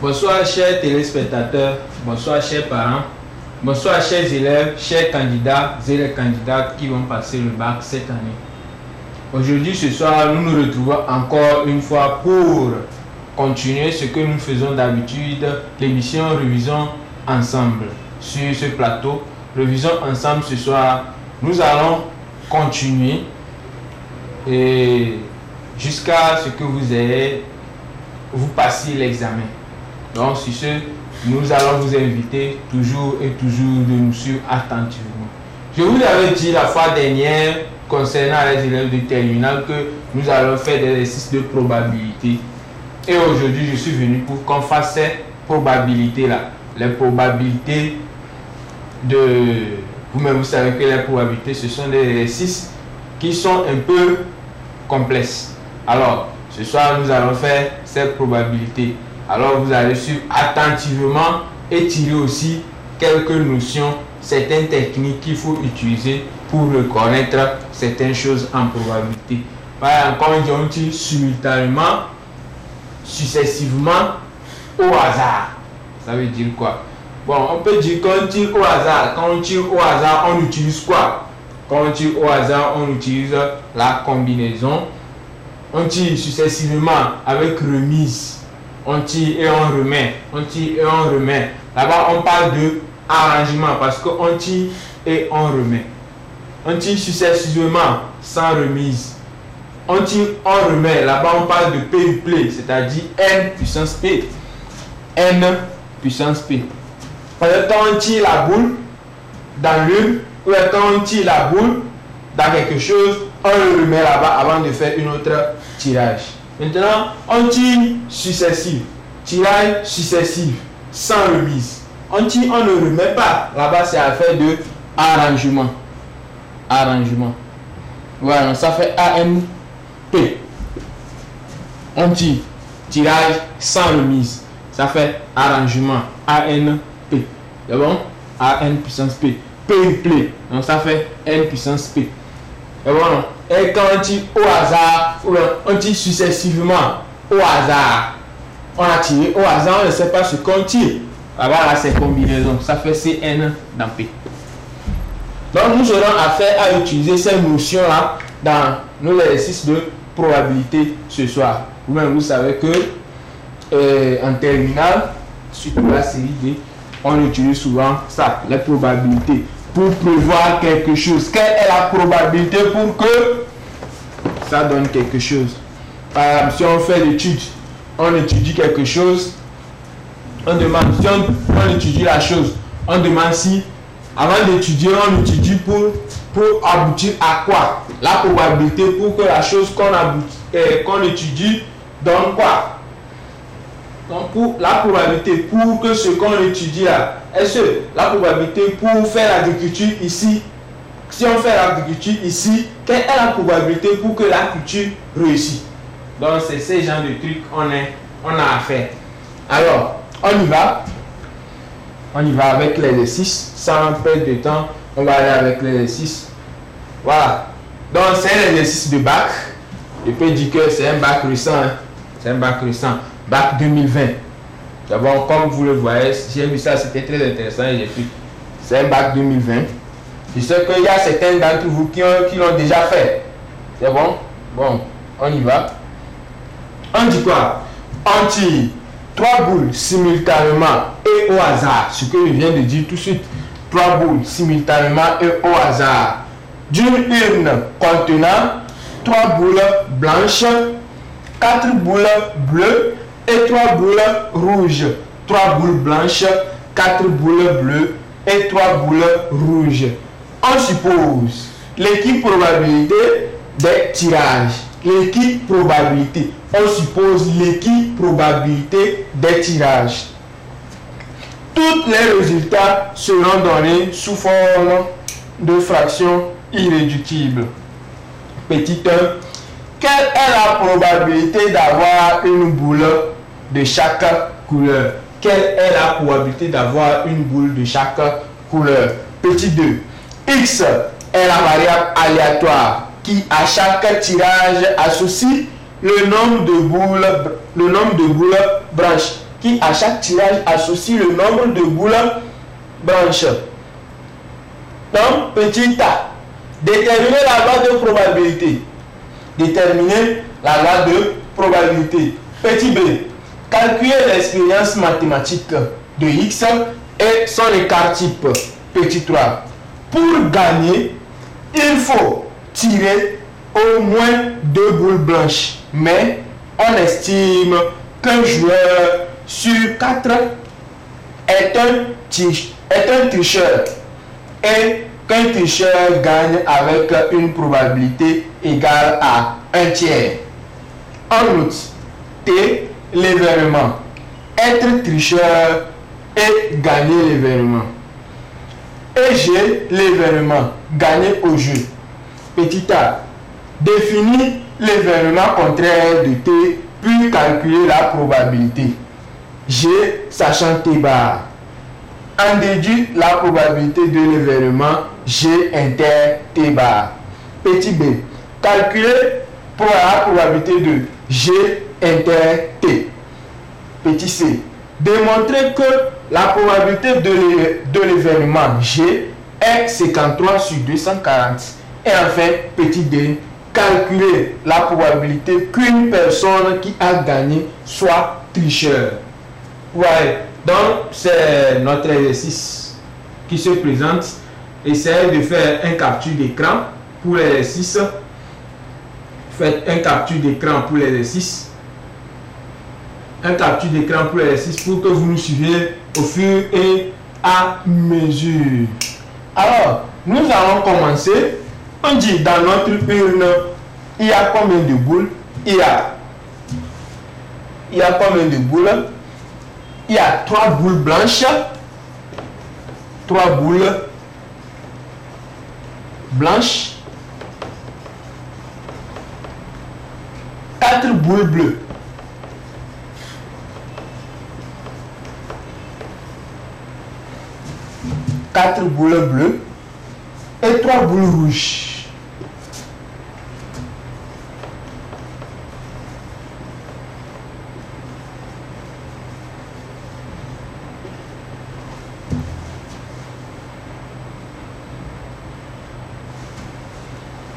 Bonsoir chers téléspectateurs, bonsoir chers parents, bonsoir chers élèves, chers candidats et les candidates qui vont passer le bac cette année. Aujourd'hui, ce soir, nous nous retrouvons encore une fois pour continuer ce que nous faisons d'habitude, l'émission Révisons ensemble. Sur ce plateau, Révisons ensemble ce soir, nous allons continuer et jusqu'à ce que vous passiez l'examen. Donc, sur ce, nous allons vous inviter toujours et toujours de nous suivre attentivement. Je vous avais dit la fois dernière, concernant les élèves de terminale, que nous allons faire des exercices de probabilité. Et aujourd'hui, je suis venu pour qu'on fasse ces probabilités-là. Les probabilités de... Vous-même, vous savez que les probabilités, ce sont des exercices qui sont un peu complexes. Alors, ce soir, nous allons faire ces probabilités. Alors, vous allez suivre attentivement et tirer aussi quelques notions, certaines techniques qu'il faut utiliser pour reconnaître certaines choses en probabilité. Par exemple, quand on tire simultanément, successivement, au hasard. Ça veut dire quoi? Bon, on peut dire qu'on tire au hasard. Quand on tire au hasard, on utilise quoi? Quand on tire au hasard, on utilise la combinaison. On tire successivement avec remise. On tire et on remet. On tire et on remet. Là-bas, on parle de arrangement parce qu'on tire et on remet. On tire successivement sans remise. On tire, on remet. Là-bas, on parle de P-play, c'est-à-dire N puissance P. N puissance P. Quand on tire la boule dans l'une, ou quand on tire la boule dans quelque chose, on le remet là-bas avant de faire une autre tirage. Maintenant, on tire successif. Tirage successif, sans remise. On tire, on ne remet pas. Là-bas, c'est affaire de arrangement. Arrangement. Voilà, ça fait ANP. On tire. Tirage sans remise. Ça fait arrangement. ANP. C'est bon? AN puissance P. P-play. Donc ça fait N puissance P. C'est bon? Et quand on tire au hasard, ou on tire successivement au hasard, on a tiré au hasard, on ne sait pas ce qu'on tire. Là, c'est combinaison. Ça fait CN dans P. Donc, nous aurons affaire à utiliser ces notions-là dans nos exercices de probabilité ce soir. Vous-même, vous savez que en terminale, surtout la série D, on utilise souvent ça, les probabilités, pour prévoir quelque chose. Quelle est la probabilité pour que ça donne quelque chose? Par exemple, si on fait l'étude, on étudie quelque chose, on demande, si on étudie la chose, on demande si, avant d'étudier, on étudie pour aboutir à quoi? La probabilité pour que la chose qu'on étudie donne quoi? Donc, pour la probabilité pour que ce qu'on étudie là, est-ce que la probabilité pour faire l'agriculture ici, si on fait l'agriculture ici, quelle est la probabilité pour que la culture réussisse? Donc, c'est ce genre de trucs on a à faire. Alors, on y va. On y va avec l'exercice. Sans perdre de temps, on va aller avec l'exercice. Voilà. Donc, c'est un exercice de bac. Je peux dire que c'est un bac récent. Hein. C'est un bac récent. Bac 2020. D'abord, comme vous le voyez, j'ai vu ça, c'était très intéressant et j'ai fait. C'est un bac 2020. Je sais qu'il y a certains d'entre vous qui l'ont déjà fait. C'est bon? Bon, on y va. On dit quoi? On tire 3 boules simultanément et au hasard. Ce que je viens de dire tout de suite. 3 boules simultanément et au hasard. D'une urne contenant 3 boules blanches, 4 boules bleues et 3 boules rouges. 3 boules blanches, 4 boules bleues et 3 boules rouges. On suppose l'équipe probabilité des tirages. L'équipe probabilité. On suppose l'équipe probabilité des tirages. Tous les résultats seront donnés sous forme de fractions irréductibles. Petit 1. Quelle est la probabilité d'avoir une boule de chaque couleur? Quelle est la probabilité d'avoir une boule de chaque couleur? Petit 2. X est la variable aléatoire qui, à chaque tirage, associe le nombre de boules branches. qui à chaque tirage associe le nombre de boules blanches. Donc, petit a, déterminer la loi de probabilité. Déterminer la loi de probabilité. Petit b, calculer l'expérience mathématique de x et son écart type. Petit 3, pour gagner, il faut tirer au moins 2 boules blanches. Mais on estime qu'un joueur sur 4 est un tricheur et qu'un tricheur gagne avec une probabilité égale à 1/3. En outre, T, l'événement. Être tricheur et gagner l'événement. Et G, l'événement. Gagner au jeu. Petit a, définir l'événement contraire de T, puis calculer la probabilité. G, sachant T bar. En déduit la probabilité de l'événement G inter T bar. Petit b, calculer pour la probabilité de G inter T. Petit c, démontrer que la probabilité de l'événement G est 53 sur 240. Et enfin, petit d, calculer la probabilité qu'une personne qui a gagné soit tricheur. Ouais, donc c'est notre exercice qui se présente. Essayez de faire un capture d'écran pour l'exercice. Faites un capture d'écran pour l'exercice. Un capture d'écran pour l'exercice pour que vous nous suiviez au fur et à mesure. Alors, nous allons commencer. On dit dans notre urne, il y a combien de boules? Il y a combien de boules? Il y a 3 boules blanches, 3 boules blanches, 4 boules bleues, 4 boules bleues et 3 boules rouges.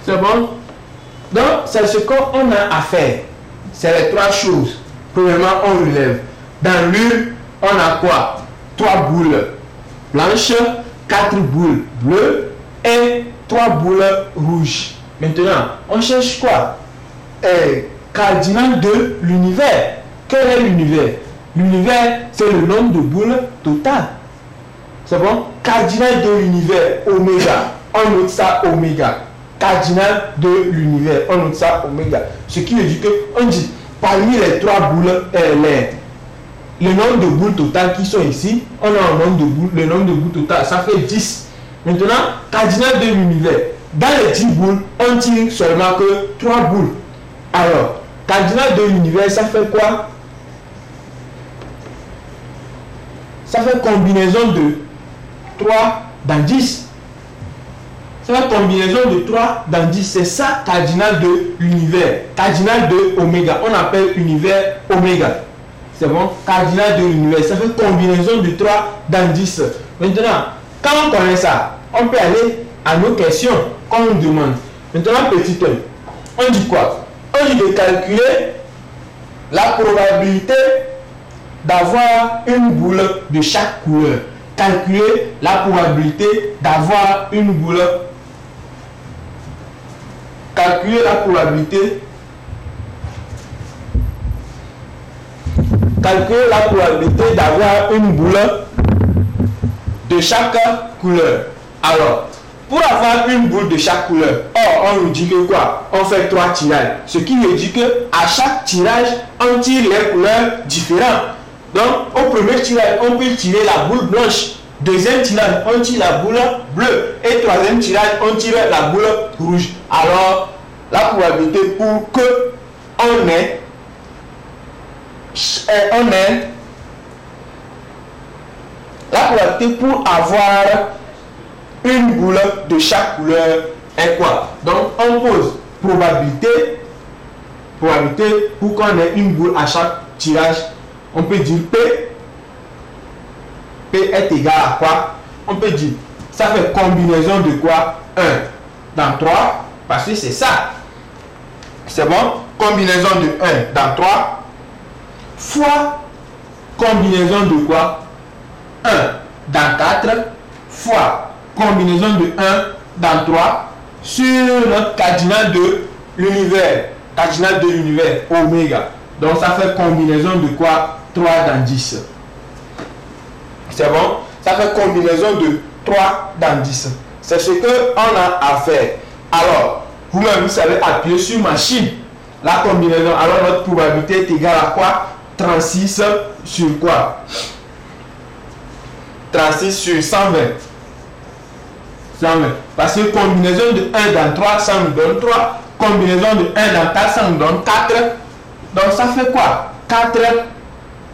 C'est bon? Donc, c'est ce qu'on a à faire. C'est les 3 choses. Premièrement, on relève. Dans l'urne, on a quoi? 3 boules blanches, 4 boules bleues et 3 boules rouges. Maintenant, on cherche quoi? Cardinal de l'univers. Quel est l'univers? L'univers, c'est le nombre de boules total. C'est bon? Cardinal de l'univers, oméga. On note ça oméga. Cardinal de l'univers, on note ça oméga. Ce qui veut dire que, on dit, parmi les 3 boules, le nombre de boules totales qui sont ici, on a un nombre de boules, le nombre de boules totales, ça fait 10. Maintenant, cardinal de l'univers, dans les 10 boules, on tire seulement que 3 boules. Alors, cardinal de l'univers, ça fait quoi? Ça fait combinaison de 3 dans 10. Ça fait combinaison de 3 dans 10. C'est ça, cardinal de l'univers. Cardinal de oméga. On appelle univers oméga. C'est bon? Cardinal de l'univers. Ça fait combinaison de 3 dans 10. Maintenant, quand on connaît ça, on peut aller à nos questions qu'on nous demande. Maintenant, petit 1. On dit quoi? On dit de calculer la probabilité d'avoir une boule de chaque couleur. Calculer la probabilité d'avoir une boule. Calculer la probabilité. Calculer la probabilité d'avoir une boule de chaque couleur. Alors, pour avoir une boule de chaque couleur, on nous dit que quoi? On fait 3 tirages. Ce qui veut dire que à chaque tirage, on tire les couleurs différentes. Donc, au premier tirage, on peut tirer la boule blanche. Deuxième tirage, on tire la boule bleue. Et troisième tirage, on tire la boule rouge. Alors, la probabilité pour que on ait la probabilité pour avoir une boule de chaque couleur est quoi? Donc, on pose probabilité pour qu'on ait une boule à chaque tirage On peut dire P. P est égal à quoi? On peut dire, ça fait combinaison de quoi? 1 dans 3, parce que c'est ça. C'est bon? Combinaison de 1 dans 3 fois combinaison de quoi? 1 dans 4 fois combinaison de 1 dans 3 sur notre cardinal de l'univers. Cardinal de l'univers, oméga. Donc ça fait combinaison de quoi? 3 dans 10. C'est bon? Ça fait combinaison de 3 dans 10. C'est ce qu'on a à faire. Alors, vous-même, vous savez appuyer sur machine. La combinaison, alors notre probabilité est égale à quoi? 36 sur quoi? 36 sur 120. 120. Parce que combinaison de 1 dans 3, ça nous donne 3. Combinaison de 1 dans 4, ça nous donne 4. Donc ça fait quoi? 4.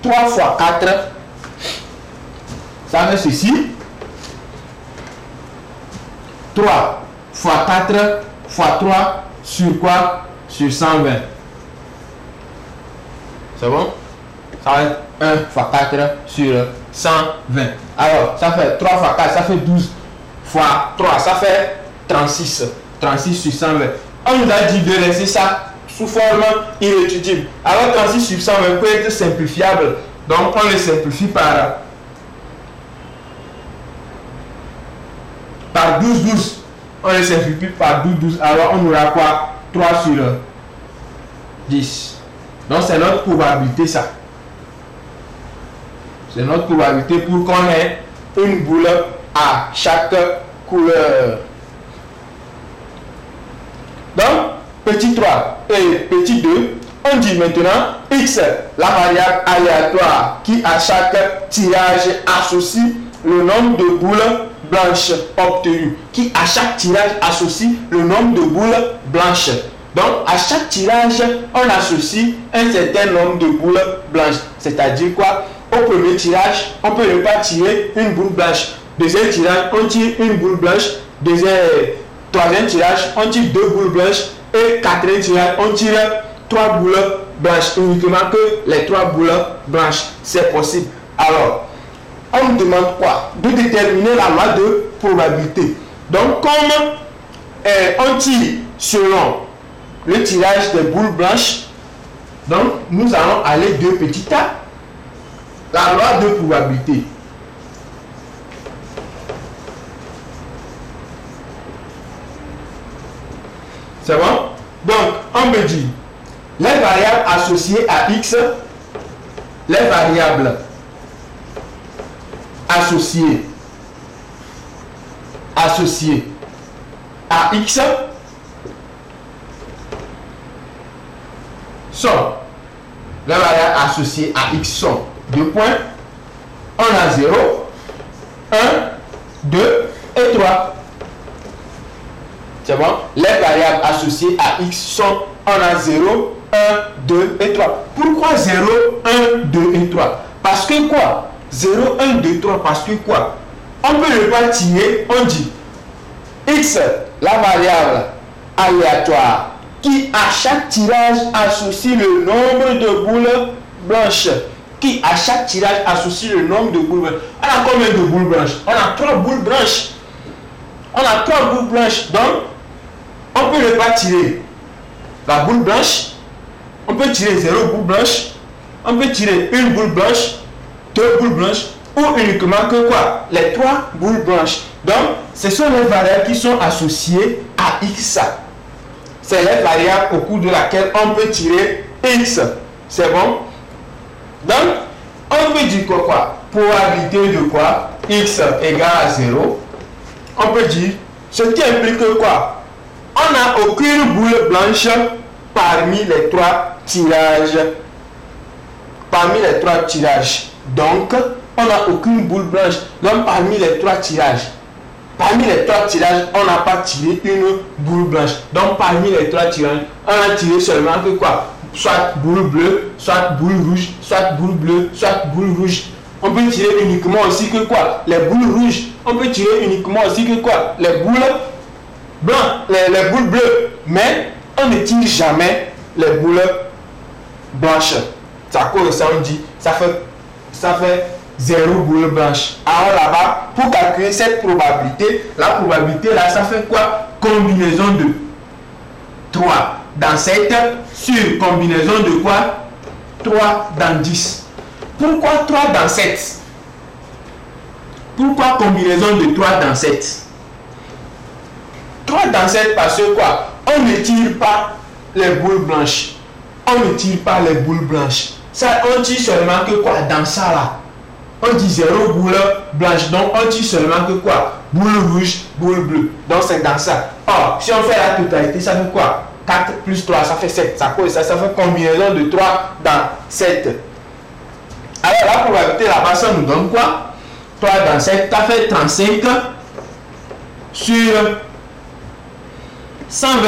3 fois 4. Ça fait ceci. 3 fois 4 fois 3 sur quoi? Sur 120. C'est bon? Ça va être 1 fois 4 sur 120. Alors, ça fait 3 fois 4, ça fait 12 fois 3, ça fait 36. 36 sur 120. On nous a dit de laisser ça sous forme irréductible. Alors, 36 sur 120 peut être simplifiable. Donc, on le simplifie par 12, 12. On le simplifie par 12, 12. Alors, on aura quoi? 3 sur 10. Donc, c'est notre probabilité, ça. C'est notre probabilité pour qu'on ait une boule à chaque couleur. Donc, petit 3 et petit 2, on dit maintenant X, la variable aléatoire qui à chaque tirage associe le nombre de boules blanches obtenues. Qui à chaque tirage associe le nombre de boules blanches. Donc, à chaque tirage, on associe un certain nombre de boules blanches. C'est-à-dire quoi? Au premier tirage, on peut ne pas tirer une boule blanche. Deuxième tirage, on tire une boule blanche. Troisième tirage, on tire 2 boules blanches. Et quatrième tirage, on tire 3 boules blanches. Uniquement que les 3 boules blanches. C'est possible. Alors, on nous demande quoi? De déterminer la loi de probabilité. Donc, comme on tire selon le tirage des boules blanches, donc nous allons aller de petit a. La loi de probabilité. C'est bon? Donc, on me dit les variables associées à X, les variables associées à X sont, les variables associées à X sont 2 points, on a 0, 1, 2 et 3. C'est bon? Les variables associées à X sont, on a 0, 1, 2 et 3. Pourquoi 0, 1, 2 et 3? Parce que quoi? 0, 1, 2, 3. Parce que quoi? On peut ne pas tirer, on dit X, la variable aléatoire, qui à chaque tirage associe le nombre de boules blanches. Qui à chaque tirage associe le nombre de boules blanches. On a combien de boules blanches? On a 3 boules blanches. On a 3 boules blanches. Donc, on peut ne pas tirer la boule blanche. On peut tirer 0 boule blanche. On peut tirer une boule blanche, 2 boules blanches, ou uniquement que quoi? Les 3 boules blanches. Donc, ce sont les variables qui sont associées à X. C'est les variables au cours de laquelle on peut tirer X. C'est bon? Donc, on peut dire quoi? Probabilité de quoi? X égale à 0. On peut dire, ce qui implique quoi? On n'a aucune boule blanche parmi les 3 tirages. Parmi les 3 tirages. Donc, on n'a aucune boule blanche. Donc, parmi les 3 tirages. Parmi les 3 tirages, on n'a pas tiré une boule blanche. Donc, parmi les 3 tirages, on a tiré seulement que quoi? Soit boule bleue, soit boule rouge, soit boule bleue, soit boule rouge. On peut tirer uniquement aussi que quoi? Les boules rouges. On peut tirer uniquement aussi que quoi? Les boules blancs, les boules bleues. Mais on ne tire jamais les boules blanches. C'est à cause de ça on dit ça fait 0 boule blanche. Alors là-bas, pour calculer cette probabilité, la probabilité là, ça fait quoi? Combinaison de 3 dans 7 sur combinaison de quoi? 3 dans 10. Pourquoi 3 dans 7? Pourquoi combinaison de 3 dans 7? 3 dans 7 parce que quoi? On ne tire pas les boules blanches. On ne tire pas les boules blanches. Ça, on tire seulement que quoi? Dans ça là. On dit 0 boule blanche. Donc on tire seulement que quoi? Boule rouge, boule bleue. Donc c'est dans ça. Or, si on fait la totalité, ça fait quoi? 4 plus 3, ça fait 7. Ça fait combinaison de 3 dans 7. Alors la probabilité là-bas, ça nous donne quoi? 3 dans 7, ça fait 35 sur 120.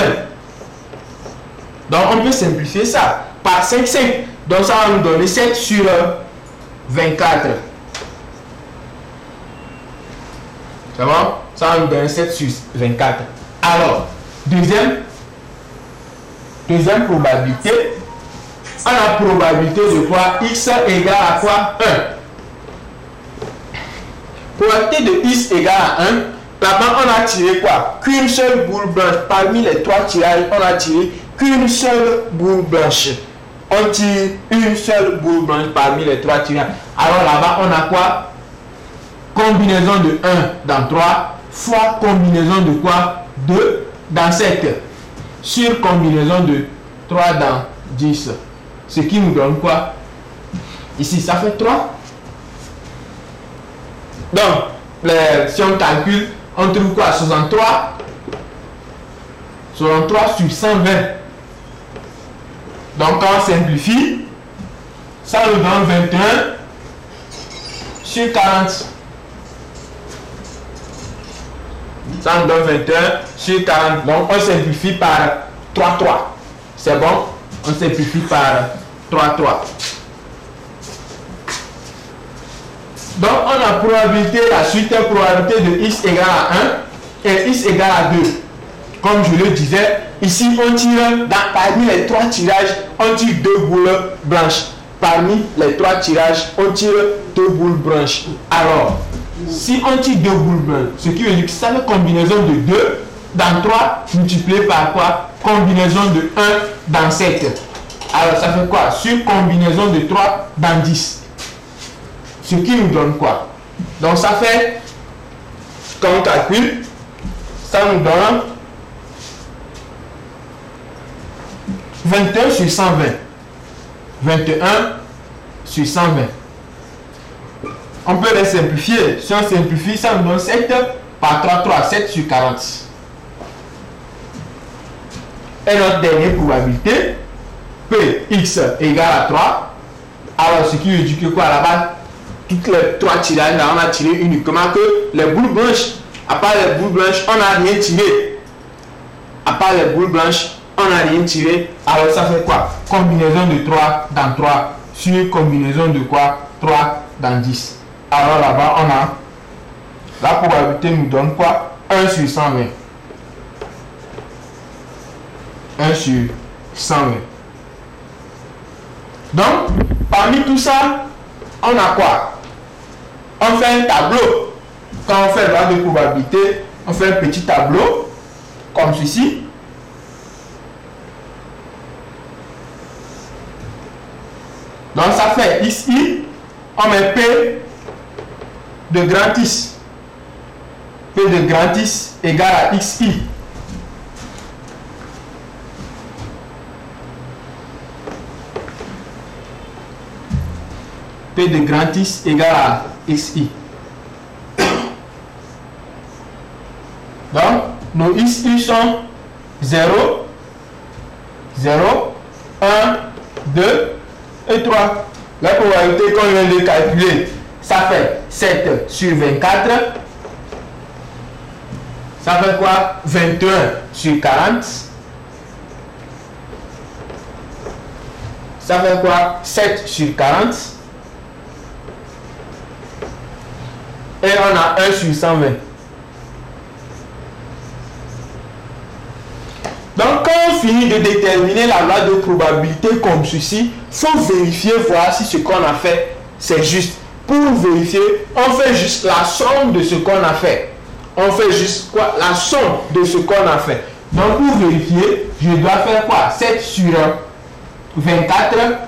Donc on peut simplifier ça par 5. Donc ça va nous donner 7 sur 24. C'est bon? Ça va nous donner 7 sur 24. Alors, deuxième probabilité, on a probabilité de quoi? X égale à quoi? 1. Probabilité de X égale à 1. Là-bas, on a tiré quoi? Qu'une seule boule blanche. Parmi les 3 tirages, on a tiré qu'une seule boule blanche. On tire une seule boule blanche parmi les 3 tirages. Alors là-bas, on a quoi? Combinaison de 1 dans 3 fois combinaison de quoi? 2 dans 7 sur combinaison de 3 dans 10. Ce qui nous donne quoi? Ici, ça fait 3. Donc, si on calcule, on trouve quoi? 63 sur 120. Donc, quand on simplifie, ça nous donne 21 sur 40. Ça nous donne 21 sur 40. Donc, on simplifie par 3. C'est bon? On simplifie par 3. Donc, on a probabilité, la suite est probabilité de x égale à 1 et x égale à 2. Comme je le disais, ici, on tire, parmi les 3 tirages, on tire 2 boules blanches. Parmi les 3 tirages, on tire 2 boules blanches. Alors, si on tire 2 boules blanches, ce qui veut dire que ça fait combinaison de 2 dans 3 multiplié par quoi? Combinaison de 1 dans 7. Alors, ça fait quoi? Sur combinaison de 3 dans 10. Ce qui nous donne quoi? Donc, ça fait, quand on calcule, ça nous donne 21 sur 120. 21 sur 120. On peut les simplifier. Si on simplifie, ça nous donne 7 par 3, 7 sur 40. Et notre dernière probabilité, Px égale à 3. Alors, ce qui veut dire que quoi là-bas? Toutes les 3 tirages, là, on a tiré uniquement que les boules blanches. À part les boules blanches, on n'a rien tiré. À part les boules blanches, on n'a rien tiré. Alors, ça fait quoi? Combinaison de 3 dans 3 sur combinaison de quoi? 3 dans 10. Alors là-bas, on a la probabilité nous donne quoi? 1 sur 120. 1 sur 120. Donc, parmi tout ça, on a quoi? On fait un tableau. Quand on fait le droit de probabilité, on fait un petit tableau comme ceci. Donc ça fait ici, on met P de grand X. P de grand X égale à XI. P de grand X égale à XI. Donc, nos XI sont 0, 0, 1, 2 et 3. La probabilité qu'on vient de calculer, ça fait 7 sur 24. Ça fait quoi? 21 sur 40. Ça fait quoi? 7 sur 40. Et on a 1 sur 120. Donc, quand on finit de déterminer la loi de probabilité comme ceci, faut vérifier, voir si ce qu'on a fait, c'est juste. Pour vérifier, on fait juste la somme de ce qu'on a fait. On fait juste quoi? La somme de ce qu'on a fait. Donc, pour vérifier, je dois faire quoi? 7 sur 24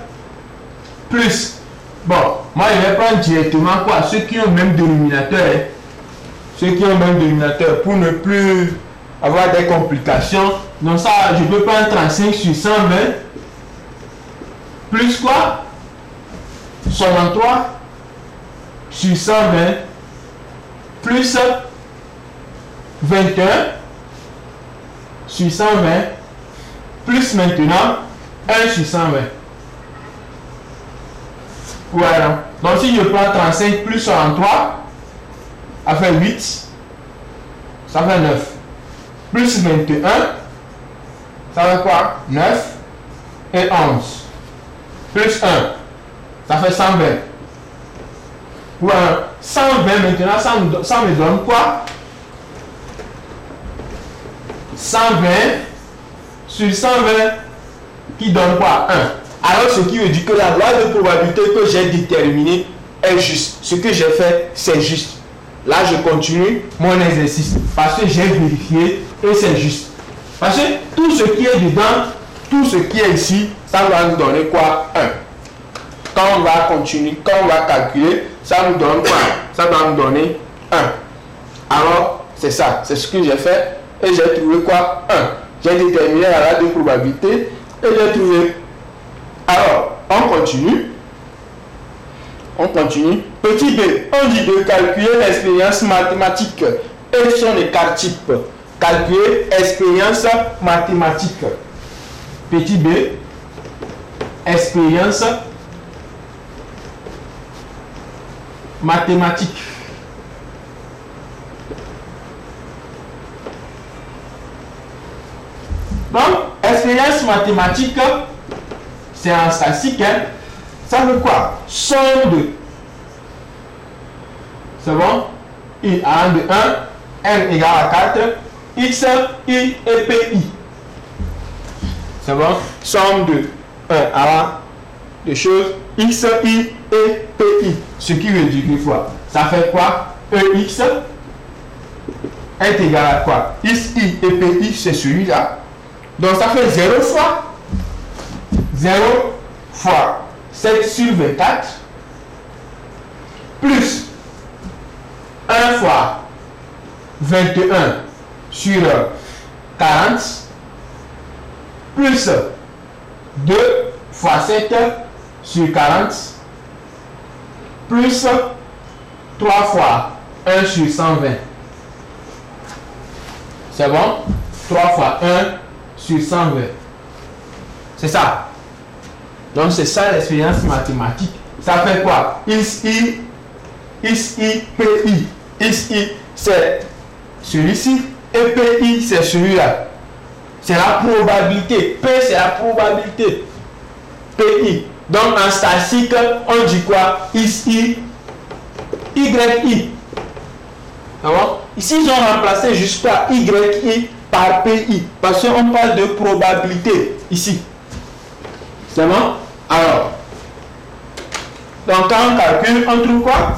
plus. Bon, moi, je vais prendre directement quoi? Ceux qui ont le même dénominateur. Hein? Ceux qui ont le même dénominateur pour ne plus avoir des complications. Donc, ça, je peux prendre 35 sur 120. Plus quoi? 63 sur 120 plus 21 sur 120 plus maintenant 1 sur 120. Voilà. Donc si je prends 35 plus 63, ça fait 8, ça fait 9. Plus 21, ça fait quoi? 9 et 11. Plus 1, ça fait 120. Voilà. 120 maintenant, ça me donne quoi? 120 sur 120 qui donne quoi? 1. Alors ce qui veut dire que la loi de probabilité que j'ai déterminée est juste. Ce que j'ai fait, c'est juste. Là, je continue mon exercice parce que j'ai vérifié et c'est juste. Parce que tout ce qui est dedans, tout ce qui est ici, ça va nous donner quoi? 1. Quand on va continuer, quand on va calculer, ça nous donne quoi? Ça va nous donner 1. Alors, c'est ça. C'est ce que j'ai fait. Et j'ai trouvé quoi? 1. J'ai déterminé la loi de probabilité et j'ai trouvé. Alors, on continue. On continue. Petit b, on dit de calculer l'expérience mathématique et son écart type. Calculer expérience mathématique. Petit b, expérience mathématique. Donc, expérience mathématique, c'est un statistique, hein? Ça veut quoi? Somme de. C'est bon? I à 1 de 1, n égale à 4, x, i et pi. C'est bon? Somme de 1 à 1 de choses, x, i et pi. Ce qui veut dire que quoi? Ça fait quoi? Ex est égal à quoi? X, i et pi, c'est celui-là. Donc ça fait 0 fois 7 sur 24 plus 1 fois 21 sur 40 plus 2 fois 7 sur 40 plus 3 fois 1 sur 120. C'est bon? 3 fois 1 sur 120. C'est ça. Donc c'est ça l'expérience mathématique. Ça fait quoi? Xi, Pi. Xi c'est celui-ci et Pi c'est celui-là. C'est la probabilité. P c'est la probabilité. Pi. Donc en statistique, on dit quoi? Xi, Yi. Alors, ici ils ont remplacé juste quoi? Yi par Pi. Parce qu'on parle de probabilité ici. C'est bon? Alors, donc quand on calcule, on trouve quoi?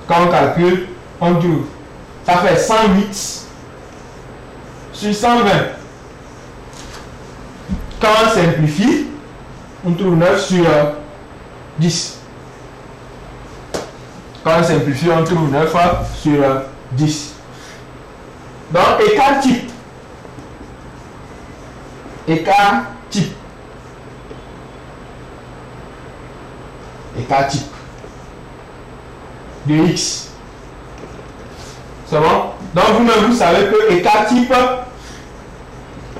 Quand on calcule, on trouve. Ça fait 108 sur 120. Quand on simplifie, on trouve 9 sur 10. Quand on simplifie, on trouve 9 sur 10. Donc, écart type. Écart type. Écart type de x. C'est bon? Donc vous-même vous savez que écart type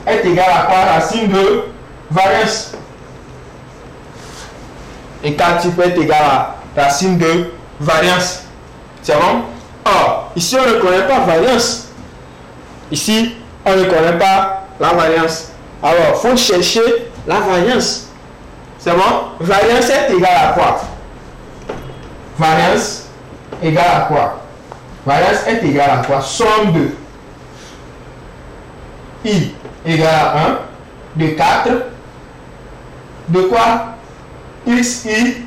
est égal à quoi? Racine de variance. Écart type est égal à racine de variance. C'est bon? Or, ici on ne connaît pas variance. Ici on ne connaît pas la variance. Alors, il faut chercher la variance. C'est bon? Variance est égale à quoi? Variance égale à quoi? Variance est égale à quoi? Somme de I égale à 1, de 4, de quoi? XI,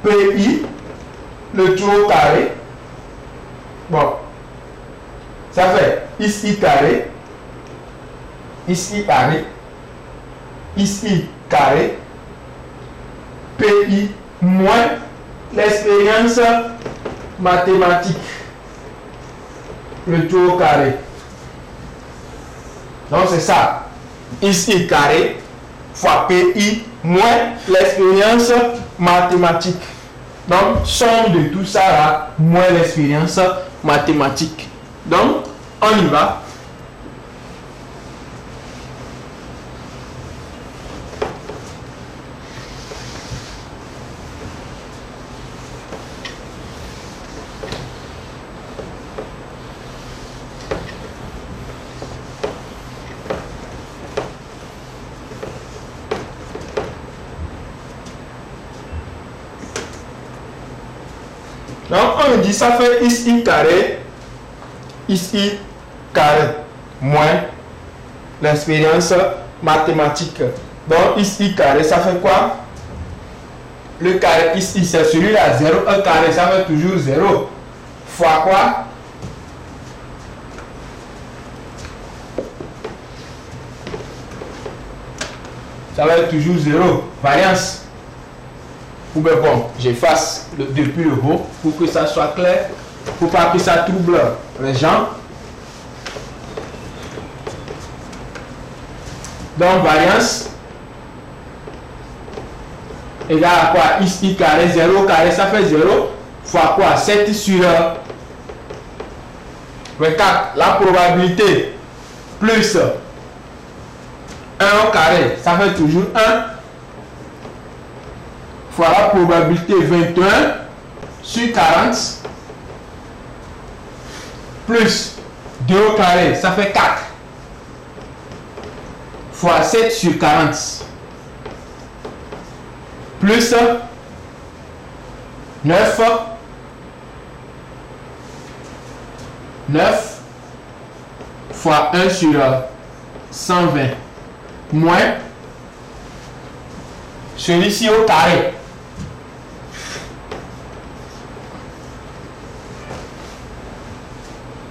PI, le tout au carré. Bon, ça fait ici carré, ici carré, ici carré, PI moins l'expérience mathématique, le tout au carré. Donc c'est ça, ici carré fois PI moins l'expérience mathématique. Donc somme de tout ça là, moins l'expérience mathématique. Donc on y va. Donc on dit ça fait ici carré moins l'expérience mathématique. Donc ici carré ça fait quoi? Le carré ici c'est celui-là, 0, un carré ça fait toujours 0. Fois quoi? Ça va être toujours 0. Variance. Ou bien bon, j'efface depuis le haut pour que ça soit clair, pour pas que ça trouble les gens. Donc variance égale à quoi? Ici carré, 0 carré, ça fait 0 fois quoi? 7 sur 24. La probabilité plus 1 au carré, ça fait toujours 1 fois la probabilité 21 sur 40 plus 2 au carré, ça fait 4 fois 7 sur 40 plus 9 fois 1 sur 120 moins celui-ci au carré.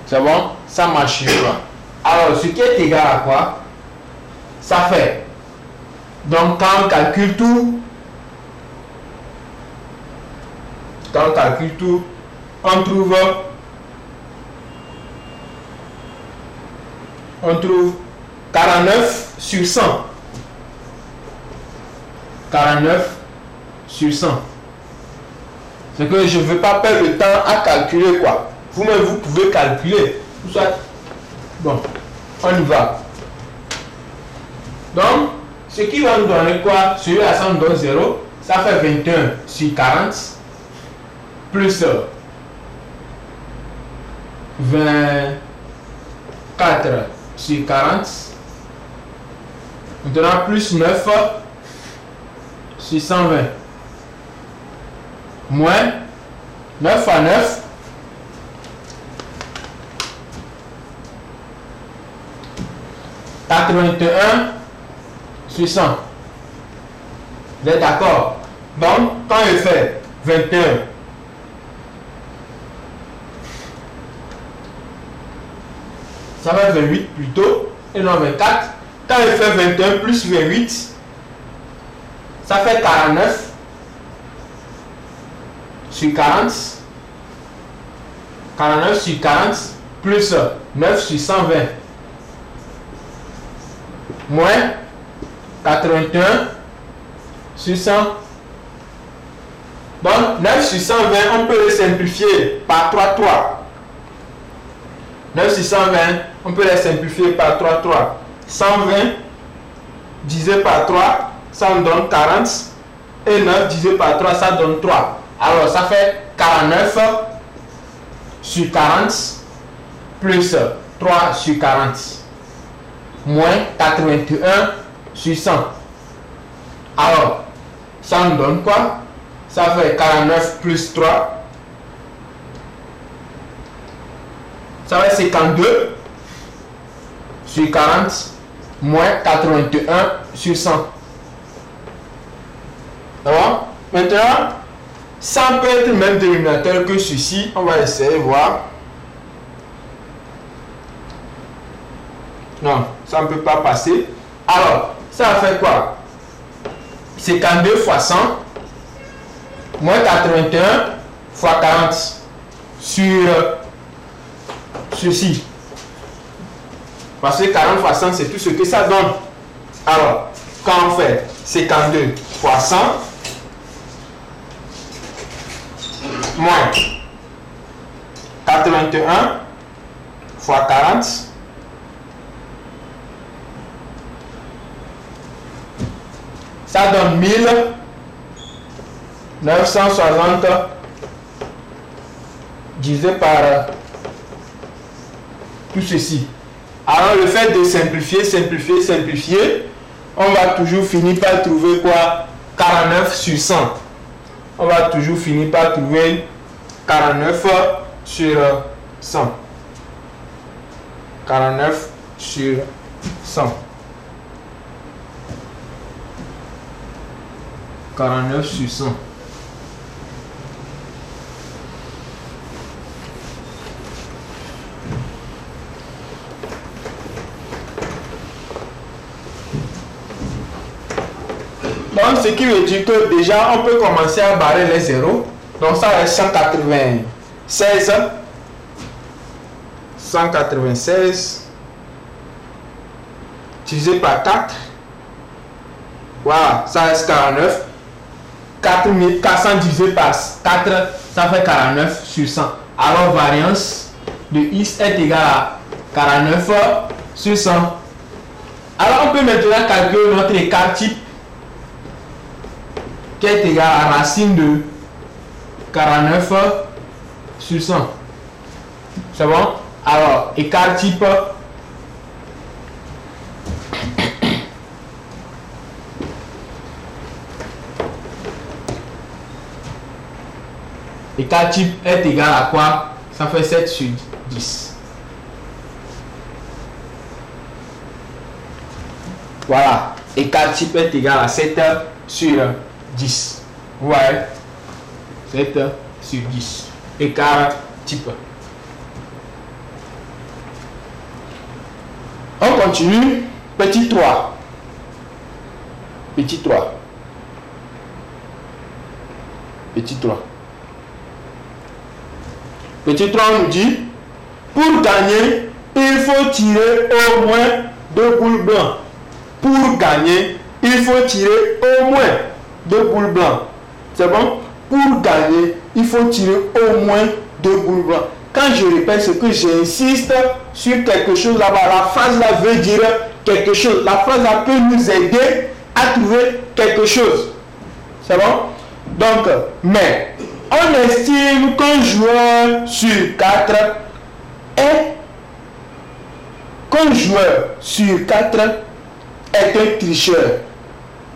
C'est bon? Ça marche pas. Alors, ce qui est égal à quoi? Ça fait. Donc, quand on calcule tout, on trouve 49 sur 100. 49 sur 100. C'est que je ne veux pas perdre le temps à calculer quoi. Vous-même, vous pouvez calculer. Bon, on y va. Donc, ce qui va nous donner quoi? Celui-là, ça nous donne 0. Ça fait 21 sur 40. Plus 24 sur 40. Maintenant, plus 9 sur 120. Moins 9 fois 9. 81 sur 100. Vous êtes d'accord? Donc, quand je fais 21, ça va 28 plutôt, et non 24. Quand je fais 21 plus 28, ça fait 49 sur 40. 49 sur 40 plus 9 sur 120. Moins 81 sur 100. Donc 9 sur 120, on peut le simplifier par 3, 3. 9 sur 120, on peut les simplifier par 3, 3. 120 divisé par 3, ça nous donne 40. Et 9 divisé par 3, ça donne 3. Alors ça fait 49 sur 40 plus 3 sur 40. Moins 81 sur 100. Alors, ça nous donne quoi? Ça fait 49 plus 3. Ça va être 52 sur 40 moins 81 sur 100. Maintenant, ça peut être le même dénominateur que ceci. On va essayer de voir. Non, ça ne peut pas passer. Alors, ça va faire quoi? 52 fois 100 moins 81 fois 40 sur ceci. Parce que 40 fois 100, c'est tout ce que ça donne. Alors, quand on fait 52 fois 100 moins 81 fois 40, ça donne 1960 divisé par tout ceci. Alors le fait de simplifier, on va toujours finir par trouver quoi? 49 sur 100. On va toujours finir par trouver 49 sur 100. 49 sur 100. 49 sur 100. Donc, ce qui veut dire que déjà, on peut commencer à barrer les zéros. Donc, ça reste 196. 196 divisé par 4. Voilà, ça reste 49. 4400 divisé par 4, ça fait 49 sur 100. Alors, variance de x est égale à 49 sur 100. Alors, on peut maintenant calculer notre écart type qui est égal à racine de 49 sur 100. C'est bon? Alors, écart type est égal à quoi? Ça fait 7 sur 10. Voilà. Écart type est égal à 7 sur 10. Vous voyez? 7 sur 10. Écart type. On continue. Petit 3. Petit 3. Petit 3. Petit 3, on nous dit, pour gagner, il faut tirer au moins 2 boules blancs. Pour gagner, il faut tirer au moins 2 boules blancs. C'est bon? Pour gagner, il faut tirer au moins 2 boules blancs. Quand je répète ce que j'insiste sur quelque chose là-bas, la phrase là veut dire quelque chose. La phrase là peut nous aider à trouver quelque chose. C'est bon? Donc, mais on estime qu'un joueur sur 4 est un tricheur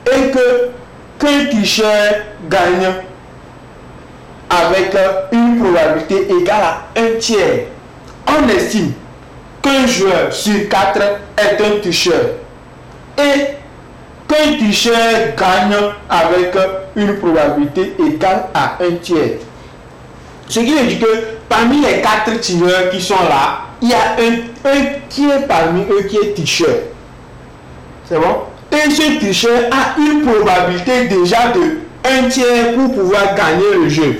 et qu'un tricheur gagne avec une probabilité égale à 1 tiers. On estime qu'un joueur sur 4 est un tricheur et qu'un tricheur gagne avec une probabilité égale à 1 tiers. Ce qui veut dire que parmi les 4 tireurs qui sont là, il y a un qui est parmi eux qui est tricheur. C'est bon? Et ce tricheur a une probabilité déjà de 1 tiers pour pouvoir gagner le jeu.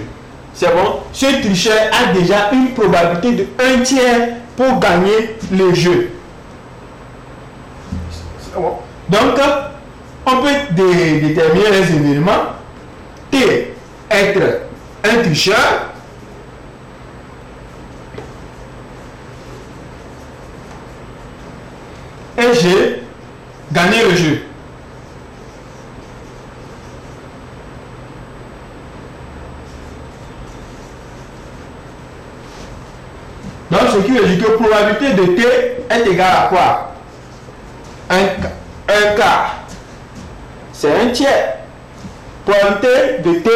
C'est bon? Ce tricheur a déjà une probabilité de 1 tiers pour gagner le jeu. C'est bon? Donc, on peut déterminer les événements. T être un tricheur. Et G gagner le jeu. Donc, ce qui veut dire que la probabilité de T est égale à quoi? Un quart. C'est 1 tiers. Probabilité de T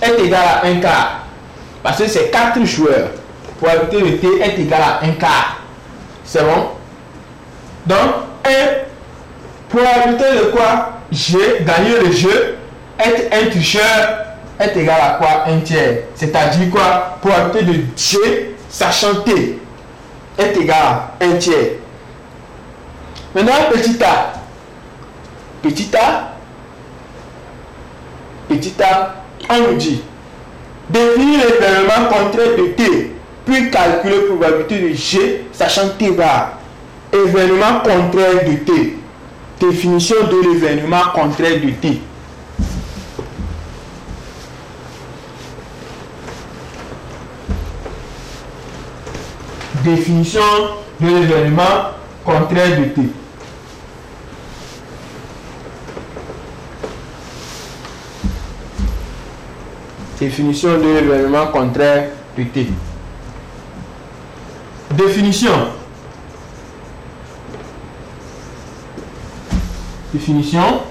est égale à 1 quart. Parce que c'est 4 joueurs. Probabilité de T est égale à 1 quart. C'est bon? Donc, probabilité de quoi? G, gagner le jeu, être un tricheur est égal à quoi? Un tiers. C'est-à-dire quoi? Probabilité de G sachant T est égal à un tiers. Maintenant, petit a. Petit a. Petit a, on nous dit définir l'événement contraire de T, puis calculer la probabilité de G sachant T bar. Événement contraire de T. Définition de l'événement contraire de T. Définition de l'événement contraire de T. Définition de l'événement contraire de T. Définition. Définition.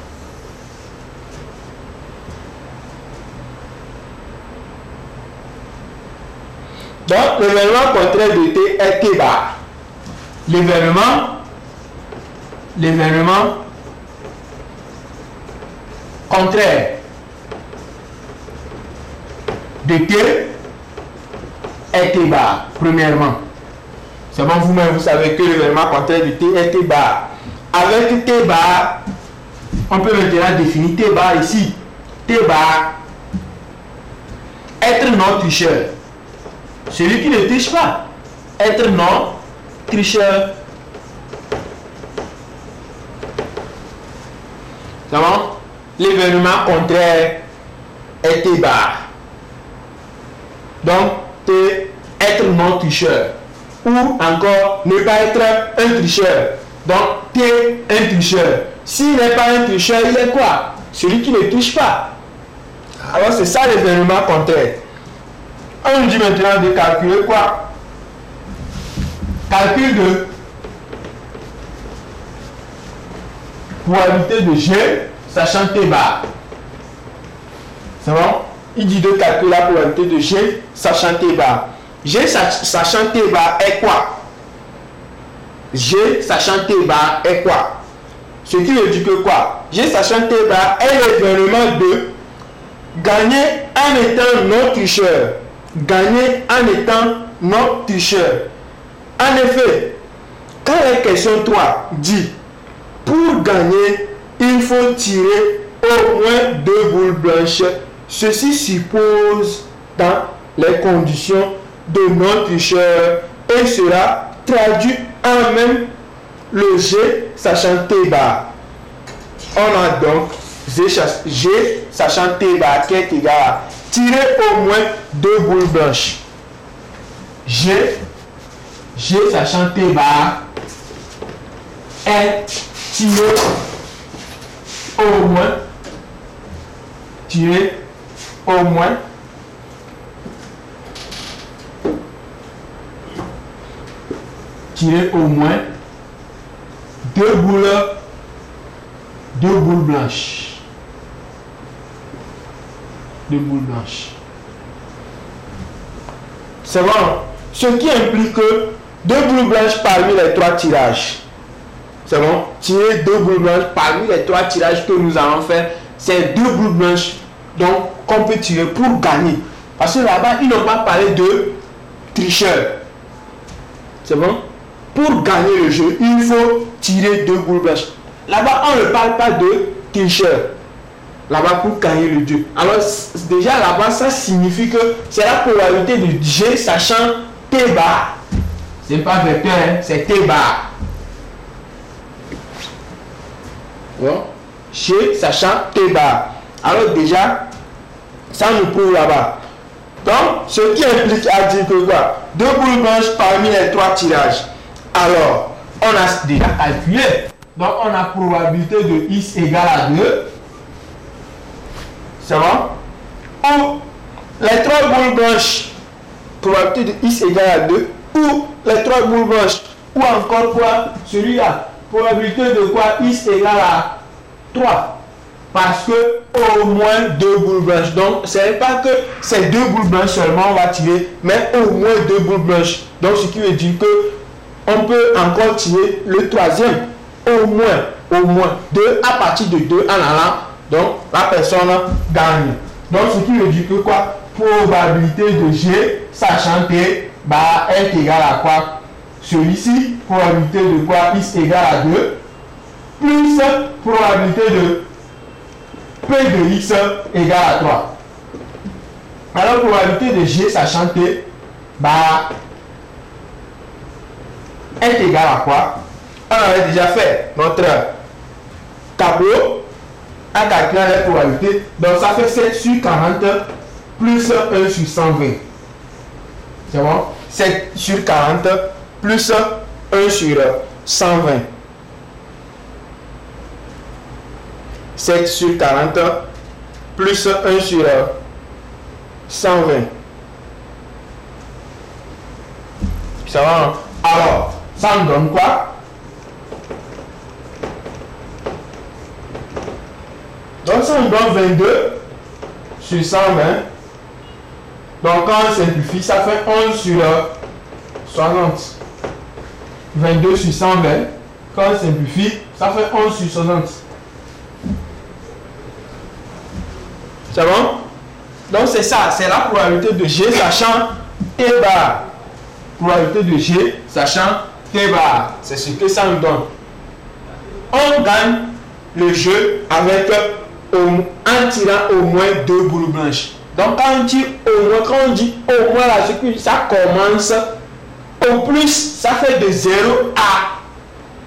Donc, l'événement contraire de T est T bar. L'événement contraire de T est T bar, premièrement. C'est bon, vous-même, vous savez que l'événement contraire de T est T bar. Avec T bar, on peut maintenant définir T bar ici. T bar, être non tricheur. Celui qui ne triche pas. Être non tricheur. C'est bon? L'événement contraire est T bar. Donc, T, être non tricheur. Ou encore, ne pas être un tricheur. Donc, T, un tricheur. S'il n'est pas un tricheur, il est quoi? Celui qui ne triche pas. Alors, c'est ça l'événement contraire. On nous dit maintenant de calculer quoi? Calcul de probabilité de G sachant T bar. C'est bon? Il dit de calculer la probabilité de G sachant T bar. G sachant T bar est quoi? G sachant T bar est quoi? Ce qui veut dire que quoi? G sachant T bar est l'événement de gagner en étant non tricheur. Gagner en étant non tricheur. En effet, quand la question 3 dit pour gagner, il faut tirer au moins 2 boules blanches, ceci suppose dans les conditions de non tricheur et cela traduit en même le G sachant T bar. On a donc G sachant T bar qui est égal à tirer au moins 2 boules blanches. G sachant T bar est tirer au moins deux boules blanches. C'est bon. Ce qui implique que 2 boules blanches parmi les 3 tirages. C'est bon. Tirer 2 boules blanches parmi les 3 tirages que nous allons faire. C'est 2 boules blanches donc qu'on peut tirer pour gagner. Parce que là-bas, ils n'ont pas parlé de tricheur. C'est bon. Pour gagner le jeu, il faut tirer 2 boules blanches. Là-bas, on ne parle pas de tricheur. Là-bas, pour gagner le jeu. Alors, déjà là-bas, ça signifie que c'est la probabilité de G sachant T bar. C'est pas vecteur, hein, c'est T bar. Bon. G sachant T bar. Alors, déjà, ça nous prouve là-bas. Donc, ce qui implique à dire que quoi? 2 boules blanches parmi les 3 tirages. Alors, on a déjà calculé. Donc, on a probabilité de X égale à 2. C'est bon? Ou les 3 boules blanches, probabilité de X égale à 2. Ou les 3 boules blanches. Ou encore quoi? Celui-là. Probabilité de quoi? X égale à 3. Parce que au moins 2 boules blanches. Donc, ce n'est pas que ces 2 boules blanches seulement on va tirer, mais au moins 2 boules blanches. Donc, ce qui veut dire que on peut encore tirer le troisième. Au moins 2 à partir de 2 en allant Donc, la personne gagne. Donc, ce qui veut dire que quoi? Probabilité de G, sachant T, bah, est égal à quoi? Celui-ci, probabilité de quoi? X égale à 2, plus probabilité de P de X égale à 3. Alors, probabilité de G, sachant T, bah, est égal à quoi? On avait déjà fait notre tableau en calculant les probabilités. Donc, ça fait 7 sur 40 plus 1 sur 120. C'est bon? 7 sur 40 plus 1 sur 120. 7 sur 40 plus 1 sur 120. Ça va? Alors, ça me donne quoi? Donc, ça me donne 22 sur 120. Donc, quand on simplifie, ça fait 11 sur 60. 22 sur 120. Quand on simplifie, ça fait 11 sur 60. C'est bon? Donc, c'est ça. C'est la probabilité de G sachant T bar. Probabilité de G sachant T bar. C'est ce que ça nous donne. On gagne le jeu avec en tirant au moins 2 boules blanches. Donc quand on tire au moins, quand on dit au moins là, ça commence au plus, ça fait de 0 à.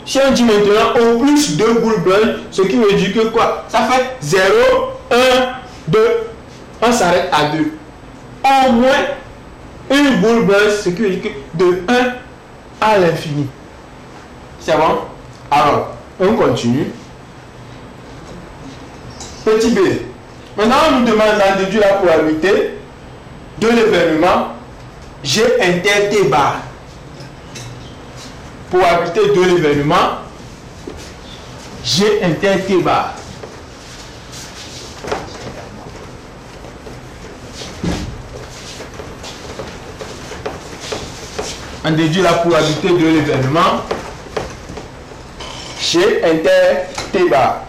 Si on dit maintenant au plus 2 boules blanches, ce qui veut dire que quoi? Ça fait 0, 1, 2. On s'arrête à 2. Au moins une boule blanche, ce qui veut dire que de 1 à l'infini. C'est bon? Alors, on continue. Petit b. Maintenant, on nous demande d'en déduire la probabilité de l'événement G inter T bar. Probabilité de l'événement G inter T bar. On déduit la probabilité de l'événement G inter T bar.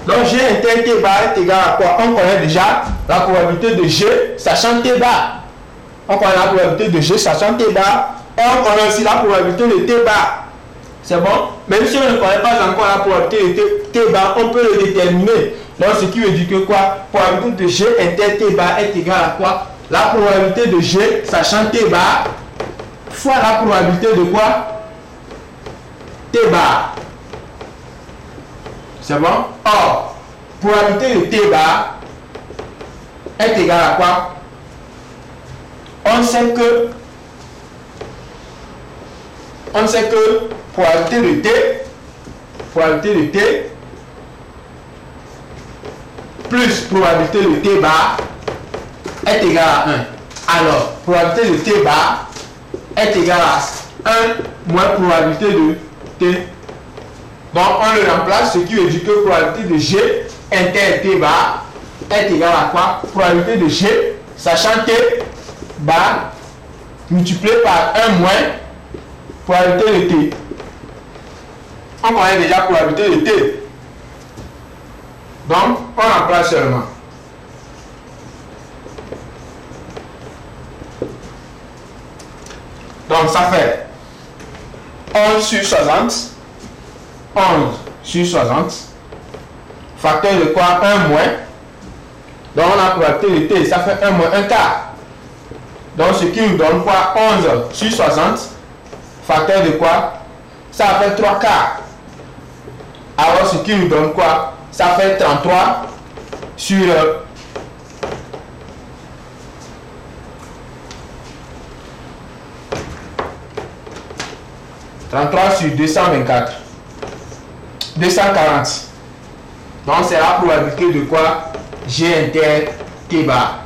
Donc G inter T bar est égal à quoi? On connaît déjà la probabilité de G sachant T bar. On connaît la probabilité de G sachant T bar. Et on connaît aussi la probabilité de T bar. C'est bon? Même si on ne connaît pas encore la probabilité de T bar, on peut le déterminer. Donc ce qui veut dire que quoi? Probabilité de G inter T bar est égal à quoi? La probabilité de G sachant T bar fois la probabilité de quoi? T bar. C'est bon? Or, probabilité de T bar est égale à quoi? On sait que probabilité de T plus probabilité de T bar est égale à 1. Alors, probabilité de T bar est égale à 1 moins probabilité de T. Donc, on le remplace, ce qui veut dire que probabilité de G inter T bar est égale à quoi? Probabilité de G, sachant T bar multiplié par 1 moins probabilité de T. On connaît déjà probabilité de T. Donc, on remplace seulement. Donc, ça fait 11 sur 60. 11 sur 60. Facteur de quoi? 1 moins. Donc, on a probabilité de T. Ça fait 1 moins 1 quart. Donc, ce qui nous donne quoi? 11 sur 60. Facteur de quoi? Ça fait 3 quarts. Alors, ce qui nous donne quoi? Ça fait 33 sur 33 sur 224. 240. Donc, c'est la probabilité de quoi? G inter T bar.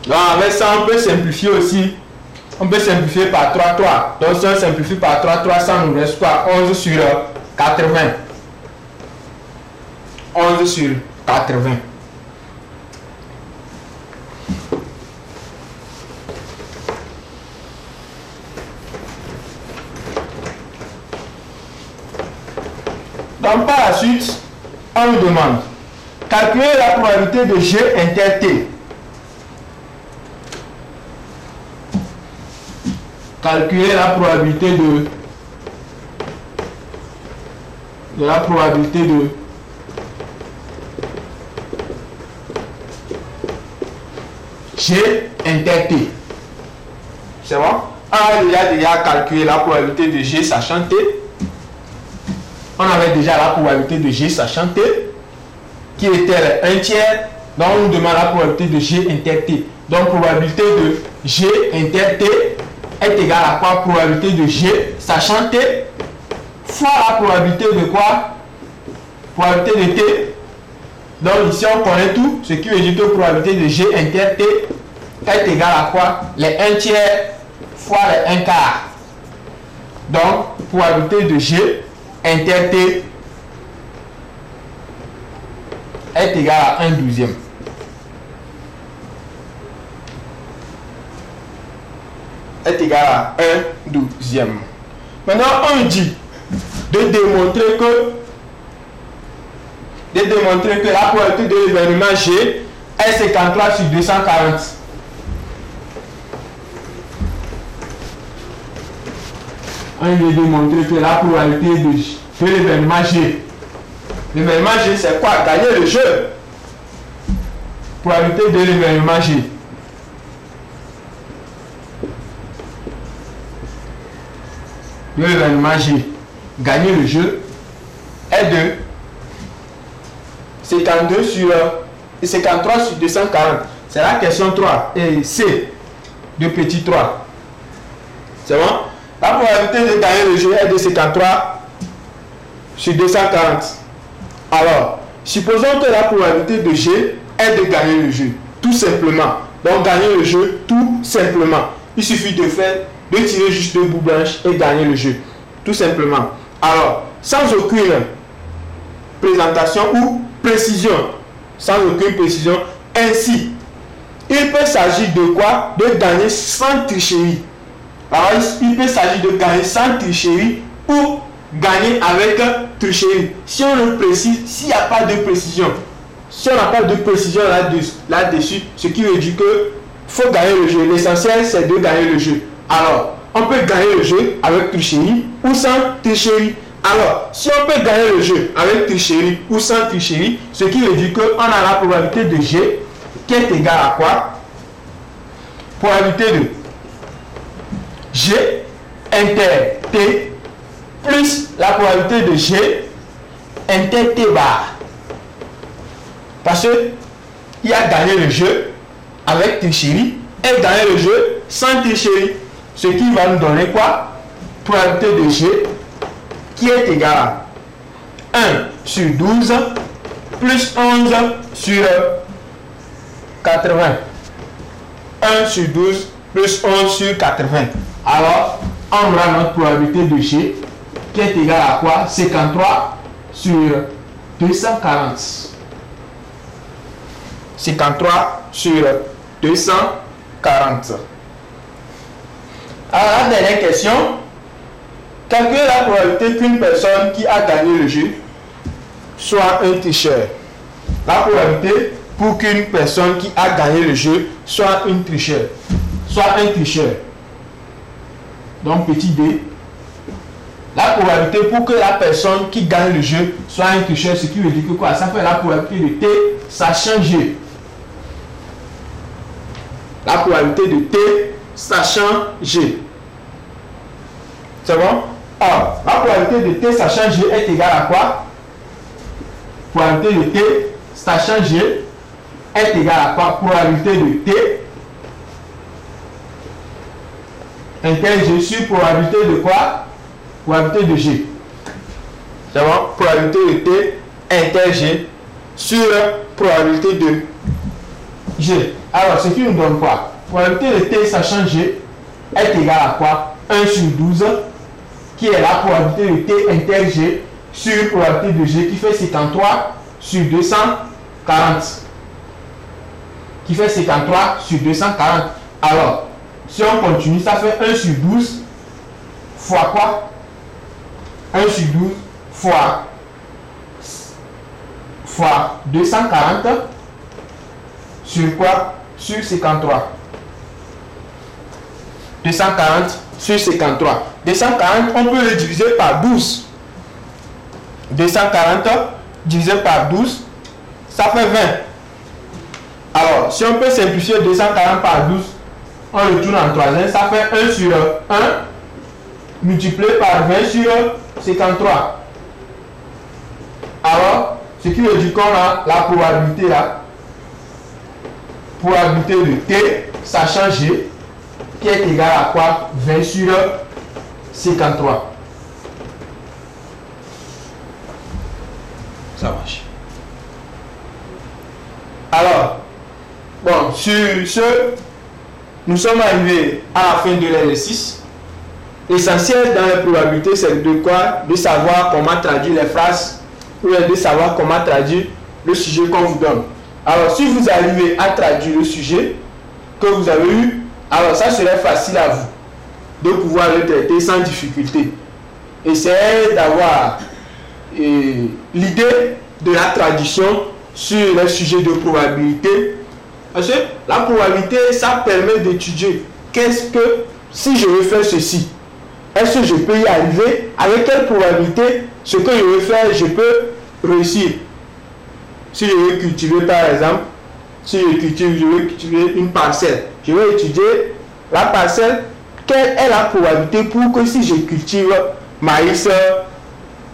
Donc avec ça, on peut simplifier aussi. On peut simplifier par 3, 3. Donc si on simplifie par 3, 3, ça nous reste quoi? 11 sur 80. 11 sur 80. Donc par la suite, on nous demande calculer la probabilité de G inter T. Calculer la probabilité de G inter T. C'est bon? On a déjà calculé la probabilité de G sachant T. On avait déjà la probabilité de G sachant T, qui était 1 tiers. Donc on nous demande la probabilité de G inter T. Donc probabilité de G inter T est égale à quoi? Probabilité de G sachant T fois la probabilité de quoi? Probabilité de T. Donc ici on connaît tout, ce qui veut dire que probabilité de G inter T est égale à quoi? Les 1 tiers fois les 1 quart. Donc probabilité de G inter T est égal à 1/12. Est égal à 1/12. Maintenant, on dit de démontrer que la probabilité de l'événement G est 53 sur 240. On veut démontrer que la probabilité de l'événement G. L'événement G, c'est quoi? Gagner le jeu. Probabilité de l'événement G. De l'événement G. Gagner le jeu est de 53 sur 240. C'est la question 3. Et C de petit 3. C'est bon? La probabilité de gagner le jeu est de 53 sur 240. Alors, supposons que la probabilité de G est de gagner le jeu. Tout simplement. Donc, gagner le jeu, tout simplement. Il suffit de tirer juste 2 bouts blanches et gagner le jeu. Tout simplement. Alors, sans aucune présentation ou précision. Sans aucune précision. Ainsi, il peut s'agir de quoi? De gagner sans tricherie. Alors, il peut s'agir de gagner sans tricherie ou gagner avec tricherie. Si on le précise, s'il n'y a pas de précision, si on n'a pas de précision là-dessus, ce qui veut dire que faut gagner le jeu. L'essentiel, c'est de gagner le jeu. Alors, on peut gagner le jeu avec tricherie ou sans tricherie. Alors, si on peut gagner le jeu avec tricherie ou sans tricherie, ce qui veut dire qu'on a la probabilité de G qui est égale à quoi? Probabilité de G inter T plus la probabilité de G inter T bar. Parce que il a gagné le jeu avec tricherie et gagné le jeu sans tricherie. Ce qui va nous donner quoi? Probabilité de G qui est égale à 1 sur 12 plus 11 sur 80. 1 sur 12 plus 11 sur 80. Alors, on aura notre probabilité de G qui est égale à quoi? 53 sur 240. 53 sur 240. Alors, la dernière question. Calculer la probabilité qu'une personne qui a gagné le jeu soit un tricheur. La probabilité pour qu'une personne qui a gagné le jeu soit un tricheur. Donc, petit d. La probabilité pour que la personne qui gagne le jeu soit un tricheur, ce qui veut dire que quoi? Ça fait la probabilité de T sachant G. La probabilité de T sachant G. C'est bon? Alors, la probabilité de T sachant G est égale à quoi? Probabilité de T sachant G est égale à quoi? Probabilité de T inter G sur probabilité de quoi? Probabilité de G. C'est bon? Probabilité de T inter G sur probabilité de G. Alors, ce qui nous donne quoi? Probabilité de T, sachant G, est égal à quoi? 1 sur 12, qui est la probabilité de T inter G sur probabilité de G, qui fait 53 sur 240. Qui fait 53 sur 240. Alors, si on continue, ça fait 1 sur 12 fois quoi? 1 sur 12 fois 240 sur quoi? Sur 53. 240 sur 53. 240, on peut le diviser par 12. 240 divisé par 12, ça fait 20. Alors, si on peut simplifier 240 par 12, on le tourne en troisième, ça fait 1 sur 1 multiplié par 20 sur 53. Alors, ce qui veut dire qu'on a la probabilité là, probabilité de T, sachant G, qui est égal à quoi? 20 sur 53. Ça marche. Alors, bon, sur ce, nous sommes arrivés à la fin de l'exercice. L'essentiel dans la probabilité, c'est de quoi? De savoir comment traduire les phrases ou de savoir comment traduire le sujet qu'on vous donne. Alors, si vous arrivez à traduire le sujet que vous avez eu, alors ça serait facile à vous de pouvoir le traiter sans difficulté. Essayez d'avoir l'idée de la traduction sur les sujets de probabilité. Parce que la probabilité, ça permet d'étudier qu'est-ce que, si je veux faire ceci, est-ce que je peux y arriver? Avec quelle probabilité ce que je veux faire, je peux réussir? Si je veux cultiver par exemple, si je veux cultiver une parcelle, je vais étudier la parcelle, quelle est la probabilité pour que si je cultive maïs,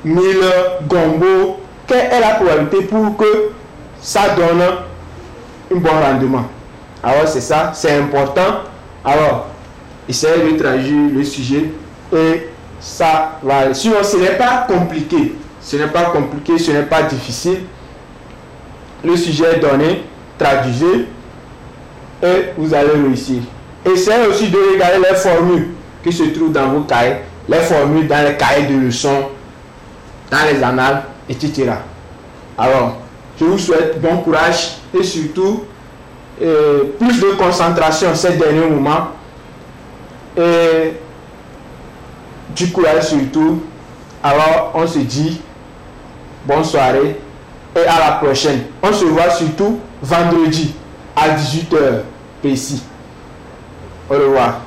mil, gombo, quelle est la probabilité pour que ça donne un bon rendement? Alors c'est ça, c'est important. Alors, essayez de traduire le sujet et ça va. Sinon, ce n'est pas compliqué. Ce n'est pas compliqué, ce n'est pas difficile. Le sujet est donné, traduisez et vous allez réussir. Essayez aussi de regarder les formules qui se trouvent dans vos cahiers, les formules dans les cahiers de leçons, dans les annales, etc. Alors, je vous souhaite bon courage et surtout plus de concentration ces derniers moments et du courage surtout. Alors, on se dit bonne soirée et à la prochaine. On se voit surtout vendredi à 18h précis. Au revoir.